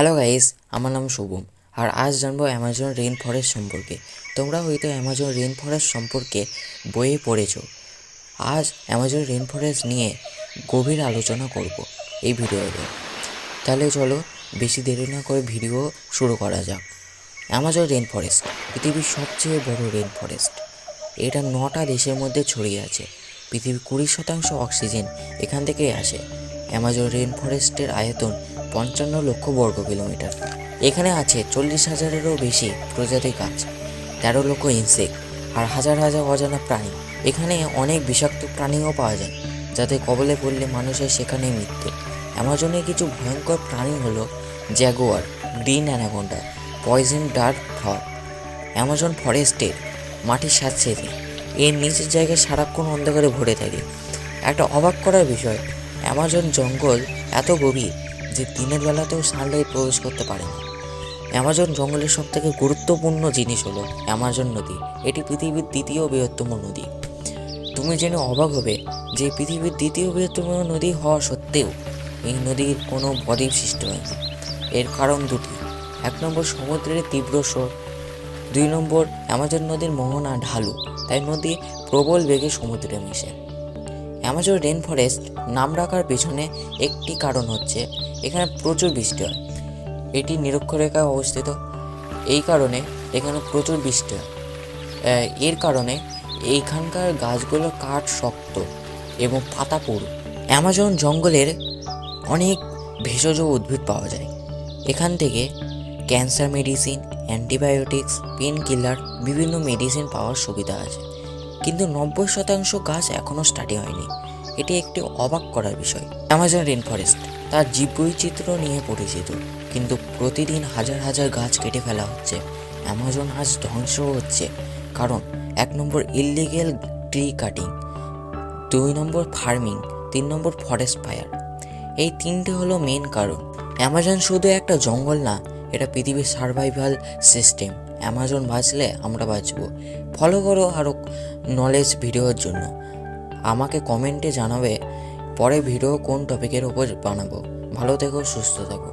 Hello guys, আমার নাম শুভম আর আজ জানবো অ্যামাজন রেইন ফরেস্ট সম্পর্কে। তোমরা হয়তো অ্যামাজন রেইন ফরেস্ট সম্পর্কে বইয়ে পড়েছো। আজ অ্যামাজন রেইন ফরেস্ট নিয়ে গভীর আলোচনা করব এই ভিডিওতে। তাহলে চলো বেশি দেরি না করে ভিডিও শুরু করা যাক। অ্যামাজন রেইন ফরেস্ট পৃথিবীর সবচেয়ে বড় রেইন ফরেস্ট। এটা 9টা দেশের মধ্যে ছড়িয়ে আছে। পৃথিবীর 20% অক্সিজেন এখান থেকেই আসে। অ্যামাজন রেইন ফরেস্টের আয়তন 55 লক্ষ বর্গ কিলোমিটার। এখানে আছে 40,000-এরও বেশি প্রজাতির গাছ, 13 লক্ষ ইনসেক্ট আর হাজার হাজার অজানা প্রাণী। এখানে অনেক বিষাক্ত প্রাণীও পাওয়া যায়, যাতে কবলে পড়লে মানুষের সেখানে মৃত্যু। অ্যামাজনের কিছু ভয়ঙ্কর প্রাণী হলো jaguar, green anaconda, poison dart frog. Amazon ফরেস্টের মাটির স্যাঁতসেঁতে, এর নিচের জায়গায় সারাক্ষণ অন্ধকারে ভরে থাকে। একটা অবাক করার বিষয়, অ্যামাজন জঙ্গল এত গভীর যে দিনের বেলাতেও সানলাইট প্রবেশ করতে পারে না। অ্যামাজন জঙ্গলের সবথেকে গুরুত্বপূর্ণ জিনিস হলো অ্যামাজন নদী। এটি পৃথিবীর দ্বিতীয় বৃহত্তম নদী। তুমি জেনে অবাক হবে যে পৃথিবীর দ্বিতীয় বৃহত্তম নদী হওয়া সত্ত্বেও এই নদীর কোনো বদ্বীপ সৃষ্টি হয়নি। এর কারণ দুটি: 1 নম্বর সমুদ্রের তীব্র স্রোত, 2 নম্বর অ্যামাজন নদীর মোহনা ঢালু, তাই নদী প্রবল বেগে সমুদ্রে মিশে। অ্যামাজন রেইন ফরেস্ট নাম রাখার পেছনে একটি কারণ হচ্ছে এখানে প্রচুর বৃষ্টি হয়। এটি নিরক্ষরেখায় অবস্থিত, এই কারণে এখানে প্রচুর বৃষ্টি হয়। এর কারণে এইখানকার গাছগুলোর কাঠ শক্ত এবং পাতা পুরু। অ্যামাজন জঙ্গলের অনেক ভেষজ উদ্ভিদ পাওয়া যায়। এখান থেকে cancer medicine, antibiotics, pain killer, বিভিন্ন মেডিসিন পাওয়ার সুবিধা আছে। কিন্তু 90% গাছ এখনও স্টাডি হয়নি। এটি একটি অবাক করার বিষয়। অ্যামাজন রেইন ফরেস্ট তার জীববৈচিত্র্য নিয়ে পরিচিত, কিন্তু প্রতিদিন হাজার হাজার গাছ কেটে ফেলা হচ্ছে। অ্যামাজন আজ ধ্বংস হচ্ছে কারণ 1 নম্বর ইললিগেল ট্রি কাটিং, 2 নম্বর ফার্মিং, 3 নম্বর ফরেস্ট ফায়ার। এই 3টে হলো মেন কারণ। অ্যামাজন শুধু একটা জঙ্গল না, এটা পৃথিবীর সার্ভাইভাল সিস্টেম। অ্যামাজন বাঁচলে আমরা বাঁচবো। ফলো করো আরও নলেজ ভিডিওর জন্য। আমাকে কমেন্টে জানাবে পরে ভিডিও কোন টপিকের ওপর বানাবো। ভালো থেকো, সুস্থ থাকো।